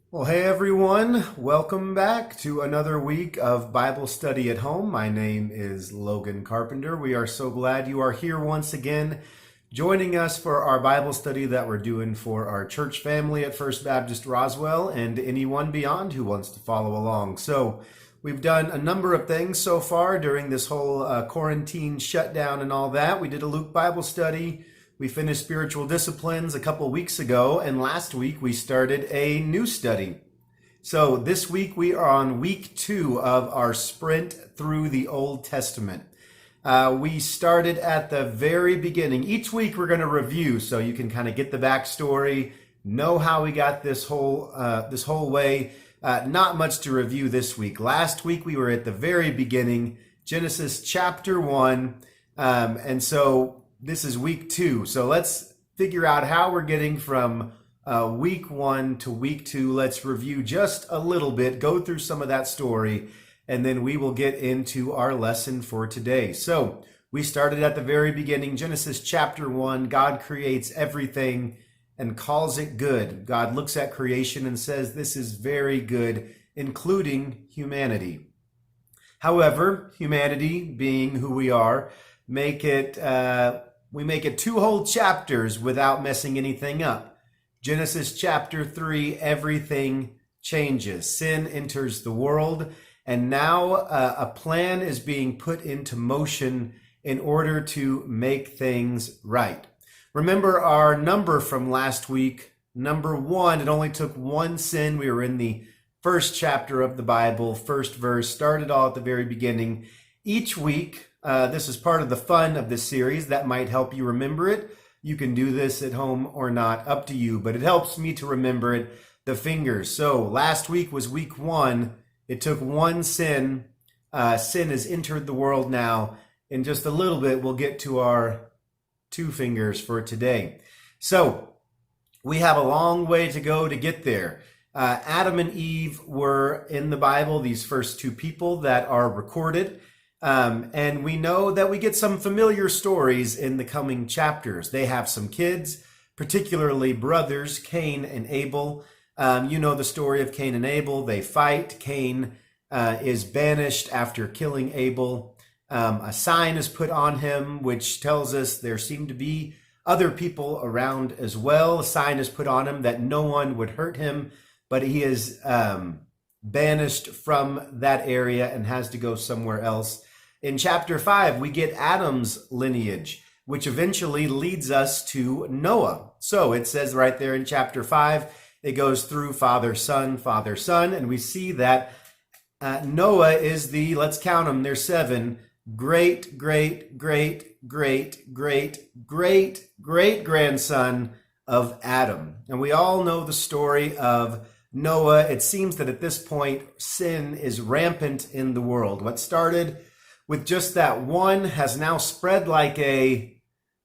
Well, hey everyone, welcome back to another week of Bible study at home. My name is Logan Carpenter. We are so glad you are here once again, joining us for our Bible study that we're doing for our church family at First Baptist Roswell and anyone beyond who wants to follow along. So, we've done a number of things so far during this whole quarantine shutdown and all that. We did a Luke Bible study. We finished spiritual disciplines a couple weeks ago, and last week we started a new study. So this week we are on week 2 of our sprint through the Old Testament. We started at the very beginning. Each week we're going to review so you can kind of get the backstory, know how we got this whole way. Not much to review this week. Last week we were at the very beginning, Genesis chapter 1, and so this is week 2. So let's figure out how we're getting from week 1 to week 2. Let's review just a little bit, go through some of that story, and then we will get into our lesson for today. So we started at the very beginning, Genesis chapter 1. God creates everything and calls it good. God looks at creation and says, this is very good, including humanity. However, humanity, being who we are, we make it 2 whole chapters without messing anything up. Genesis chapter 3, everything changes. Sin enters the world, and now a plan is being put into motion in order to make things right. Remember our number from last week, number 1, it only took one sin. We were in the first chapter of the Bible, first verse, started all at the very beginning. Each week, this is part of the fun of this series that might help you remember it. You can do this at home or not, up to you, but it helps me to remember it, the fingers. So last week was week 1. It took one sin. Sin has entered the world now. In just a little bit, we'll get to our 2 fingers for today. So we have a long way to go to get there. Adam and Eve were in the Bible, these first 2 people that are recorded. And we know that we get some familiar stories in the coming chapters. They have some kids, particularly brothers, Cain and Abel. You know the story of Cain and Abel. They fight. Cain is banished after killing Abel. A sign is put on him, which tells us there seem to be other people around as well. A sign is put on him that no one would hurt him, but he is banished from that area and has to go somewhere else. In chapter 5, we get Adam's lineage, which eventually leads us to Noah. So it says right there in chapter 5, it goes through father, son, and we see that Noah is the, let's count them, there's 7, great grandson of Adam. And we all know the story of Noah. It seems that at this point, sin is rampant in the world. What started with just that one has now spread like a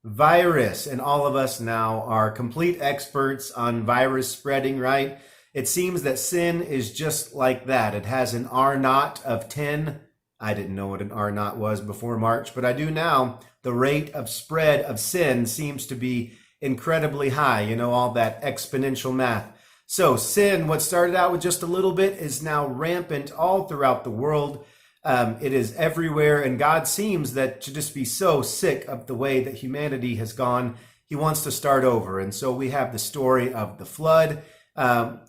virus, and all of us now are complete experts on virus spreading, right? It seems that sin is just like that. It has an R naught of 10. I didn't know what an R naught was before March, but I do now. The rate of spread of sin seems to be incredibly high, you know, all that exponential math. So sin, what started out with just a little bit, is now rampant all throughout the world. It is everywhere, and God seems that to just be so sick of the way that humanity has gone, he wants to start over. And so we have the story of the flood,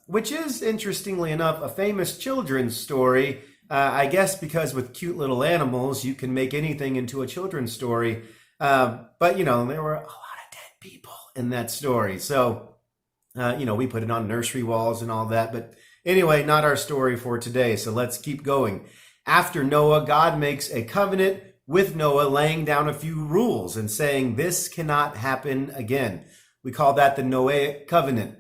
which is, interestingly enough, a famous children's story. I guess because with cute little animals, you can make anything into a children's story. But, you know, there were a lot of dead people in that story. So, you know, we put it on nursery walls and all that. But anyway, not our story for today. So let's keep going. After Noah, God makes a covenant with Noah, laying down a few rules and saying this cannot happen again. We call that the Noahic covenant.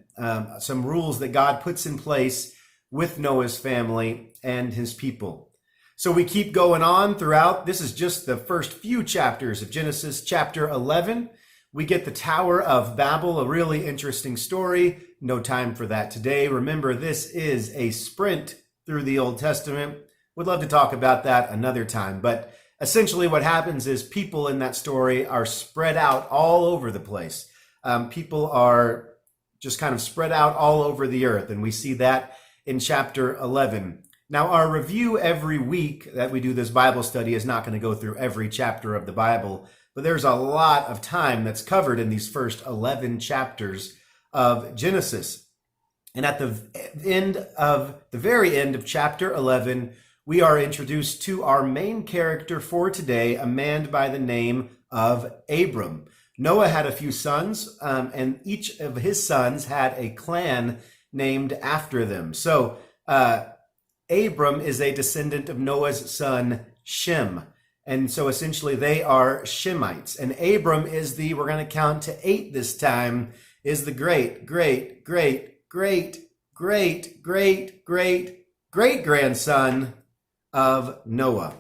Some rules that God puts in place with Noah's family and his people. So we keep going on throughout. This is just the first few chapters of Genesis. Chapter 11, we get the Tower of Babel, a really interesting story. No time for that today. Remember, this is a sprint through the Old Testament. Would love to talk about that another time. But essentially what happens is people in that story are spread out all over the place. People are just kind of spread out all over the earth. And we see that in chapter 11. Now, our review every week that we do this Bible study is not going to go through every chapter of the Bible, but there's a lot of time that's covered in these first 11 chapters of Genesis. And at the very end of chapter 11, we are introduced to our main character for today, a man by the name of Abram. Noah had a few sons, and each of his sons had a clan named after them. So Abram is a descendant of Noah's son Shem. And so essentially they are Shemites. And Abram is we're going to count to 8 this time, is the great grandson of Noah.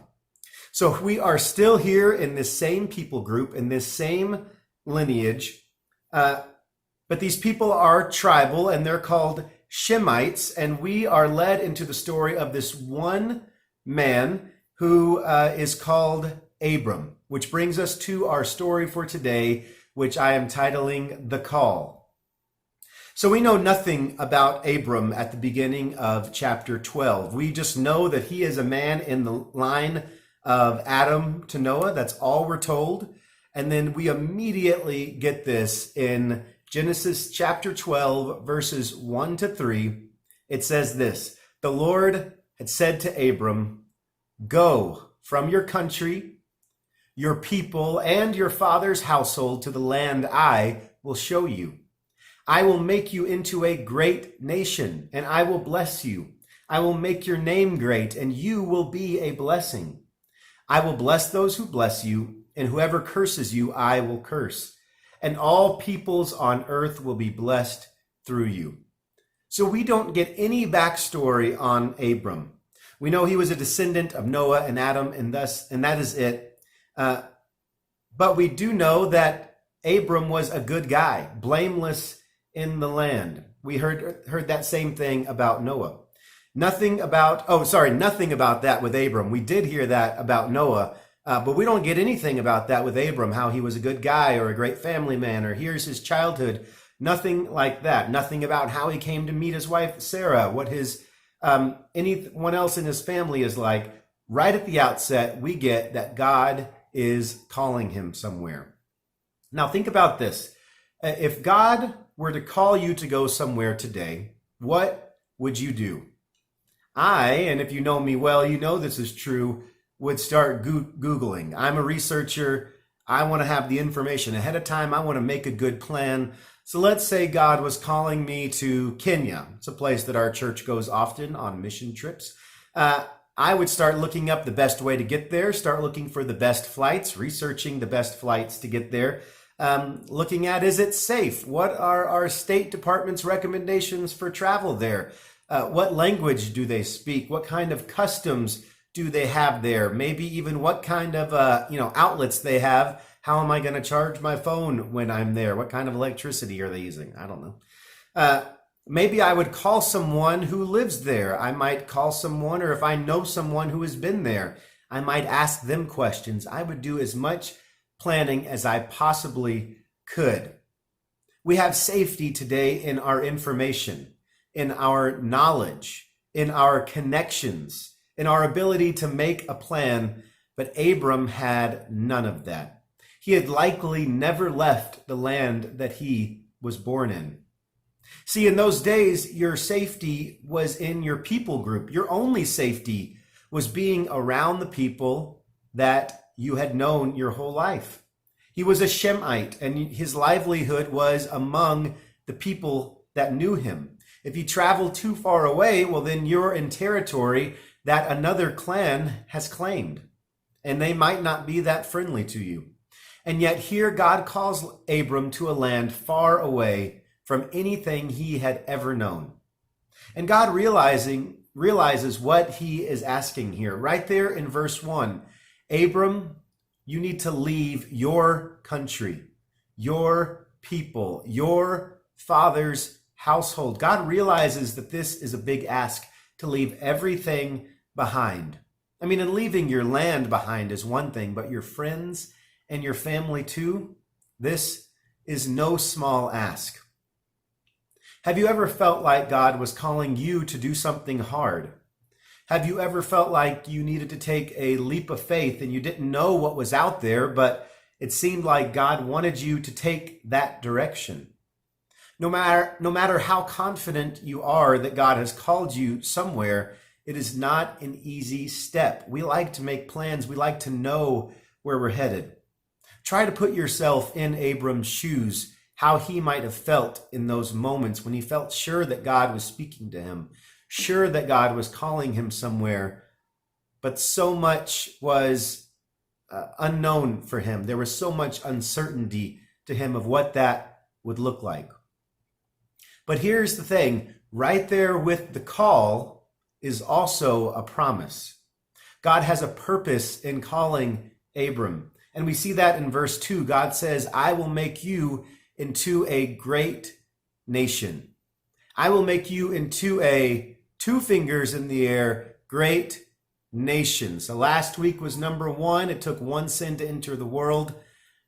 So we are still here in this same people group, in this same lineage, but these people are tribal and they're called Shemites, and we are led into the story of this one man who is called Abram, which brings us to our story for today, which I am titling The Call. So we know nothing about Abram at the beginning of chapter 12. We just know that he is a man in the line of Adam to Noah. That's all we're told. And then we immediately get this in Genesis chapter 12, verses 1 to 3. It says this: the Lord had said to Abram, "Go from your country, your people, and your father's household to the land I will show you. I will make you into a great nation, and I will bless you. I will make your name great, and you will be a blessing. I will bless those who bless you, and whoever curses you, I will curse. And all peoples on earth will be blessed through you." So we don't get any backstory on Abram. We know he was a descendant of Noah and Adam, and that is it. But we do know that Abram was a good guy, blameless in the land. We heard that same thing about Noah. Nothing about that with Abram. We did hear that about Noah, but we don't get anything about that with Abram, how he was a good guy or a great family man, or here's his childhood. Nothing like that. Nothing about how he came to meet his wife, Sarah, what his anyone else in his family is like. Right at the outset, we get that God is calling him somewhere. Now think about this. If God were to call you to go somewhere today, what would you do? And if you know me well, you know this is true, would start Googling. I'm a researcher. I want to have the information ahead of time. I want to make a good plan. So let's say God was calling me to Kenya. It's a place that our church goes often on mission trips. I would start looking up the best way to get there, start looking for the best flights, researching the best flights to get there. Looking at, is it safe? What are our State Department's recommendations for travel there? What language do they speak? What kind of customs do they have there? Maybe even what kind of outlets they have. How am I going to charge my phone when I'm there? What kind of electricity are they using? I don't know. Maybe I would call someone who lives there. I might call someone, or if I know someone who has been there, I might ask them questions. I would do as much planning as I possibly could. We have safety today in our information, in our knowledge, in our connections, in our ability to make a plan, but Abram had none of that. He had likely never left the land that he was born in. See, in those days, your safety was in your people group. Your only safety was being around the people that you had known your whole life. He was a Shemite, and his livelihood was among the people that knew him. If you travel too far away, well, then you're in territory that another clan has claimed, and they might not be that friendly to you. And yet here God calls Abram to a land far away from anything he had ever known. And God realizes what he is asking here. Right there in verse 1, Abram, you need to leave your country, your people, your father's household. God realizes that this is a big ask, to leave everything behind. I mean, and leaving your land behind is one thing, but your friends and your family too, this is no small ask. Have you ever felt like God was calling you to do something hard? Have you ever felt like you needed to take a leap of faith and you didn't know what was out there, but it seemed like God wanted you to take that direction? No matter how confident you are that God has called you somewhere, it is not an easy step. We like to make plans. We like to know where we're headed. Try to put yourself in Abram's shoes, how he might have felt in those moments when he felt sure that God was speaking to him, sure that God was calling him somewhere, but so much was unknown for him. There was so much uncertainty to him of what that would look like. But here's the thing, right there with the call is also a promise. God has a purpose in calling Abram. And we see that in verse 2. God says, I will make you into a great nation. I will make you into a, two fingers in the air, great nation. So last week was number 1. It took one sin to enter the world.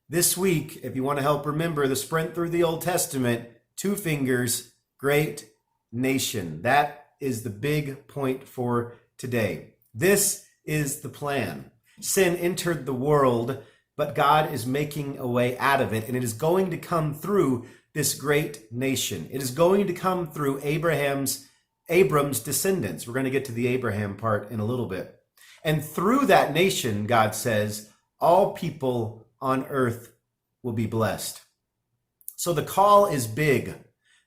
This week, if you want to help remember the sprint through the Old Testament, 2 fingers, great nation. That is the big point for today. This is the plan. Sin entered the world, but God is making a way out of it, and it is going to come through this great nation. It is going to come through Abram's descendants. We're going to get to the Abraham part in a little bit. And through that nation, God says, all people on earth will be blessed. So the call is big.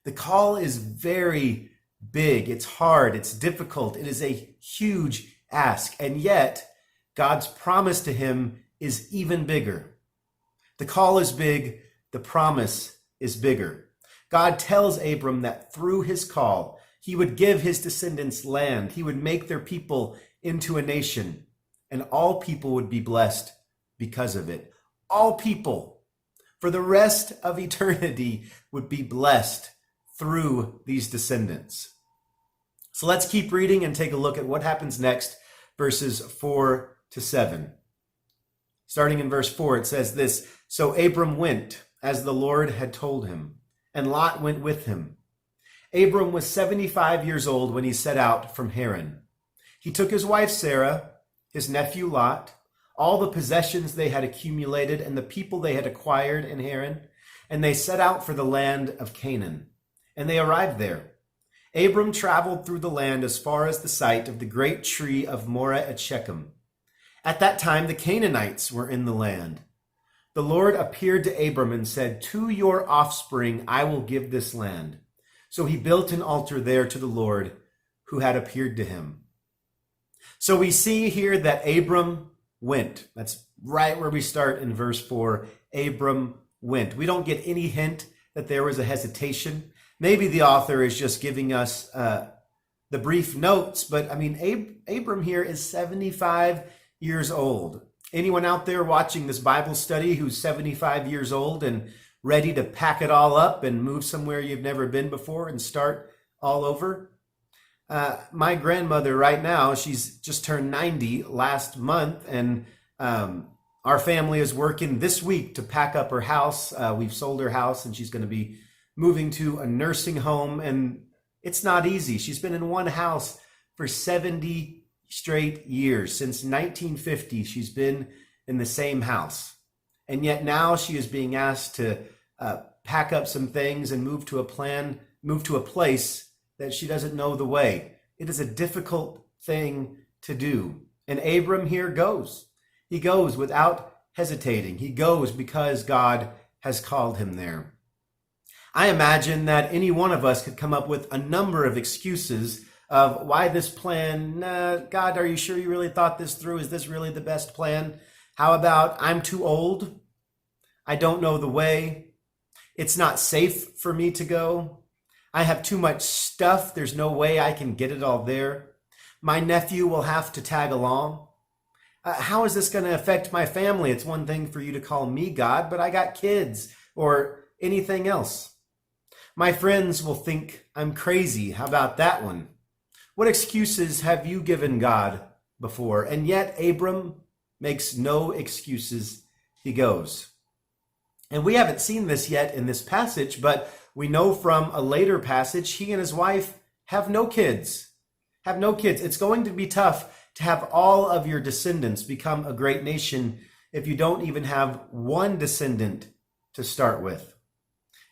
The call is very big. It's hard. It's difficult. It is a huge ask. And yet, God's promise to him is even bigger. The call is big. The promise is bigger. God tells Abram that through his call, he would give his descendants land. He would make their people into a nation, and all people would be blessed because of it. All people, for the rest of eternity, would be blessed through these descendants. So let's keep reading and take a look at what happens next, verses 4 to 7. Starting in verse 4, it says this, So Abram went as the Lord had told him, and Lot went with him. Abram was 75 years old when he set out from Haran. He took his wife Sarah, his nephew Lot, all the possessions they had accumulated and the people they had acquired in Haran, and they set out for the land of Canaan. And they arrived there. Abram traveled through the land as far as the site of the great tree of Moreh at Shechem. At that time, the Canaanites were in the land. The Lord appeared to Abram and said, To your offspring I will give this land. So he built an altar there to the Lord who had appeared to him. So we see here that Abram went. That's right where we start in verse 4. Abram went. We don't get any hint that there was a hesitation. Maybe the author is just giving us the brief notes, but I mean, Abram here is 75 years old. Anyone out there watching this Bible study who's 75 years old and ready to pack it all up and move somewhere you've never been before and start all over? My grandmother right now, she's just turned 90 last month, and our family is working this week to pack up her house. We've sold her house, and she's going to be moving to a nursing home, and it's not easy. She's been in one house for 70 straight years. Since 1950, she's been in the same house. And yet now she is being asked to pack up some things and move to a place that she doesn't know the way. It is a difficult thing to do. And Abram here goes. He goes without hesitating. He goes because God has called him there. I imagine that any one of us could come up with a number of excuses of why this plan, God, are you sure you really thought this through? Is this really the best plan? How about I'm too old? I don't know the way. It's not safe for me to go. I have too much stuff. There's no way I can get it all there. My nephew will have to tag along. How is this going to affect my family? It's one thing for you to call me God, but I got kids or anything else. My friends will think I'm crazy. How about that one? What excuses have you given God before? And yet Abram makes no excuses. He goes. And we haven't seen this yet in this passage, but We know from a later passage, he and his wife have no kids. Have no kids. It's going to be tough to have all of your descendants become a great nation if you don't even have one descendant to start with.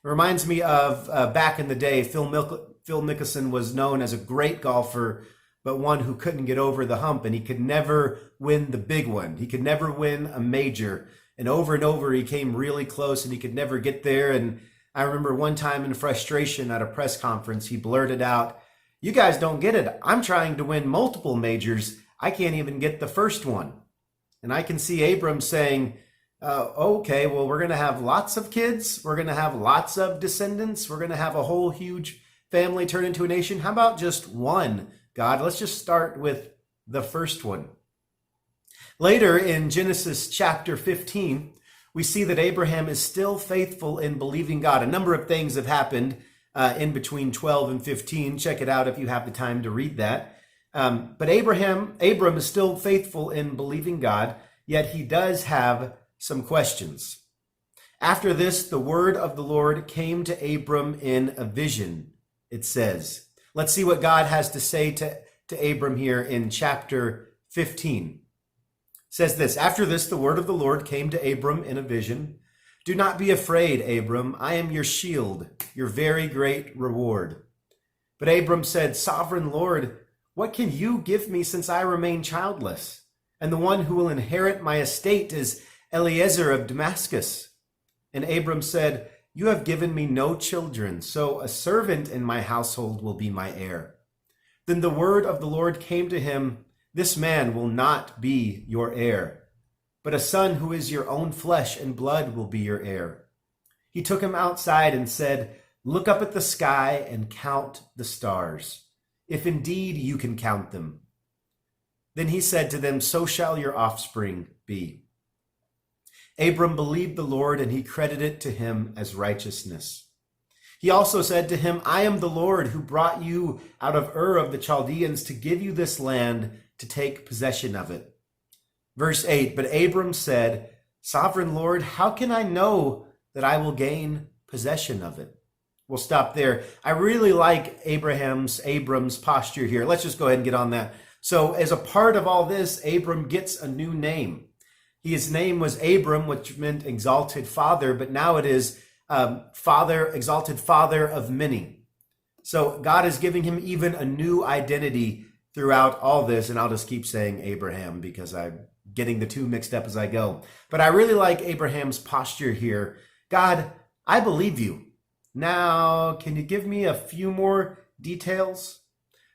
It reminds me of back in the day, Phil Mickelson was known as a great golfer, but one who couldn't get over the hump, and he could never win the big one. He could never win a major. And over he came really close and he could never get there. And I remember one time in frustration at a press conference, he blurted out, "You guys don't get it. I'm trying to win multiple majors. I can't even get the first one." And I can see Abram saying, okay, well, we're going to have lots of kids. We're going to have lots of descendants. We're going to have a whole huge family turn into a nation. How about just one, God? Let's just start with the first one. Later in Genesis chapter 15, we see that Abraham is still faithful in believing God. A number of things have happened in between 12 and 15. Check it out if you have the time to read that. But Abram is still faithful in believing God, yet he does have some questions. After this, the word of the Lord came to Abram in a vision, it says. Let's see what God has to say to Abram here in chapter 15. It says this, "After this, the word of the Lord came to Abram in a vision. 'Do not be afraid, Abram. I am your shield, your very great reward.' But Abram said, 'Sovereign Lord, what can you give me since I remain childless? And the one who will inherit my estate is Eliezer of Damascus.' And Abram said, 'You have given me no children, so a servant in my household will be my heir.' Then the word of the Lord came to him, 'This man will not be your heir, but a son who is your own flesh and blood will be your heir.' He took him outside and said, 'Look up at the sky and count the stars, if indeed you can count them.' Then he said to them, 'So shall your offspring be.' Abram believed the Lord, and he credited it to him as righteousness. He also said to him, 'I am the Lord who brought you out of Ur of the Chaldeans to give you this land to take possession of it.' Verse 8, but Abram said, 'Sovereign Lord, how can I know that I will gain possession of it?'" We'll stop there. I really like Abram's posture here. Let's just go ahead and get on that. So as a part of all this, Abram gets a new name. His name was Abram, which meant exalted father, but now it is exalted father of many. So God is giving him even a new identity throughout all this. And I'll just keep saying Abraham because I'm getting the two mixed up as I go. But I really like Abraham's posture here. God, I believe you. Now, can you give me a few more details?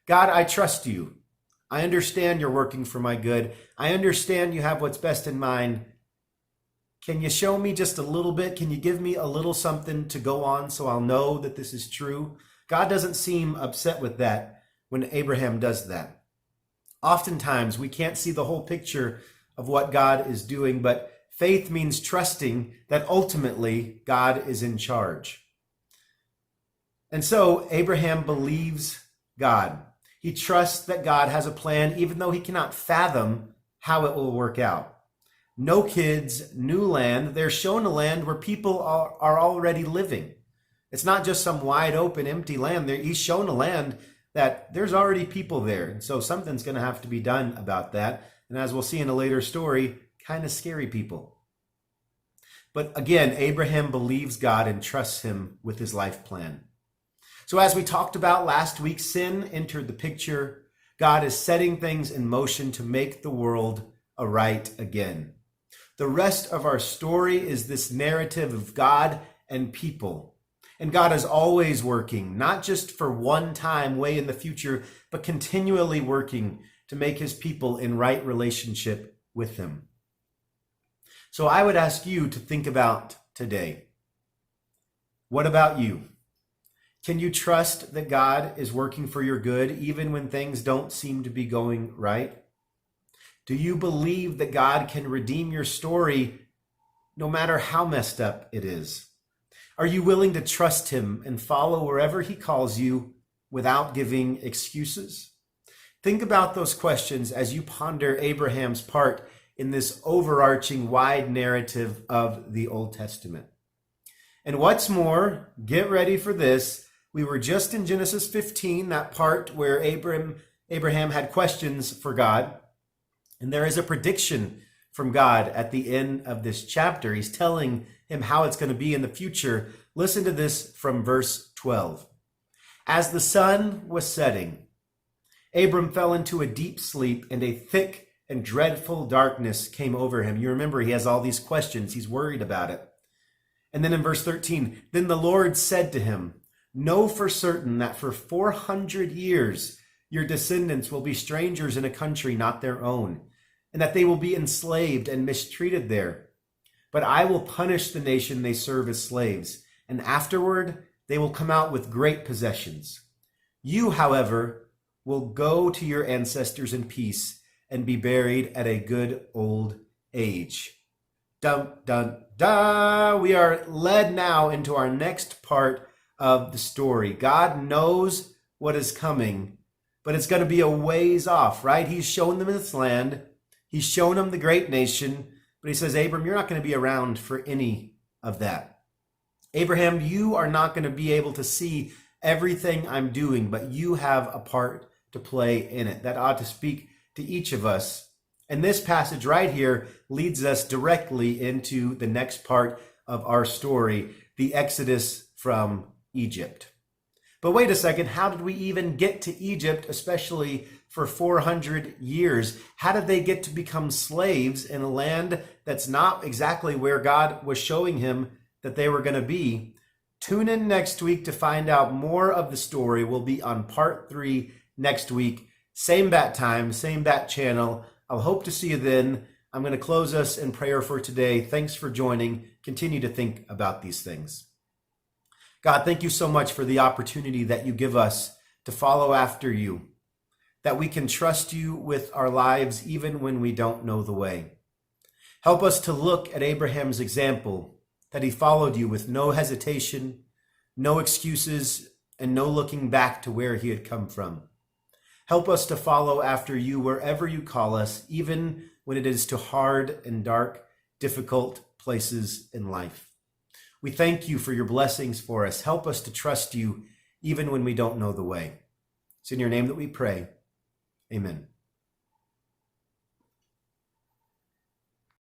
God, I trust you. I understand you're working for my good. I understand you have what's best in mind. Can you show me just a little bit? Can you give me a little something to go on so I'll know that this is true? God doesn't seem upset with that when Abraham does that. Oftentimes, we can't see the whole picture of what God is doing, but faith means trusting that ultimately God is in charge. And so Abraham believes God. He trusts that God has a plan, even though he cannot fathom how it will work out. No kids, new land. They're shown a land where people are already living. It's not just some wide open, empty land. He's shown a land that there's already people there. And so something's going to have to be done about that. And as we'll see in a later story, kind of scary people. But again, Abraham believes God and trusts him with his life plan. So as we talked about last week, sin entered the picture. God is setting things in motion to make the world aright again. The rest of our story is this narrative of God and people. And God is always working, not just for one time way in the future, but continually working to make his people in right relationship with him. So I would ask you to think about today. What about you? Can you trust that God is working for your good even when things don't seem to be going right? Do you believe that God can redeem your story no matter how messed up it is? Are you willing to trust him and follow wherever he calls you without giving excuses? Think about those questions as you ponder Abraham's part in this overarching wide narrative of the Old Testament. And what's more, get ready for this. We were just in Genesis 15, that part where Abraham had questions for God. And there is a prediction from God at the end of this chapter. He's telling him how it's going to be in the future. Listen to this from verse 12. As the sun was setting, Abram fell into a deep sleep, and a thick and dreadful darkness came over him. You remember, he has all these questions. He's worried about it. And then in verse 13, then the Lord said to him, know for certain that for 400 years your descendants will be strangers in a country not their own, and that they will be enslaved and mistreated there. But I will punish the nation they serve as slaves, and afterward they will come out with great possessions. You, however, will go to your ancestors in peace and be buried at a good old age. Dun, dun, dun. We are led now into our next part of the story. God knows what is coming, but it's going to be a ways off, right? He's shown them this land. He's shown them the great nation, but he says, Abram, you're not going to be around for any of that. Abraham, you are not going to be able to see everything I'm doing, but you have a part to play in it. That ought to speak to each of us. And this passage right here leads us directly into the next part of our story, the Exodus from Egypt. But wait a second, how did we even get to Egypt, especially for 400 years? How did they get to become slaves in a land that's not exactly where God was showing him that they were going to be? Tune in next week to find out more of the story. We'll be on part 3 next week. Same bat time, same bat channel. I'll hope to see you then. I'm going to close us in prayer for today. Thanks for joining. Continue to think about these things. God, thank you so much for the opportunity that you give us to follow after you, that we can trust you with our lives even when we don't know the way. Help us to look at Abraham's example, that he followed you with no hesitation, no excuses, and no looking back to where he had come from. Help us to follow after you wherever you call us, even when it is to hard and dark, difficult places in life. We thank you for your blessings for us. Help us to trust you even when we don't know the way. It's in your name that we pray. Amen.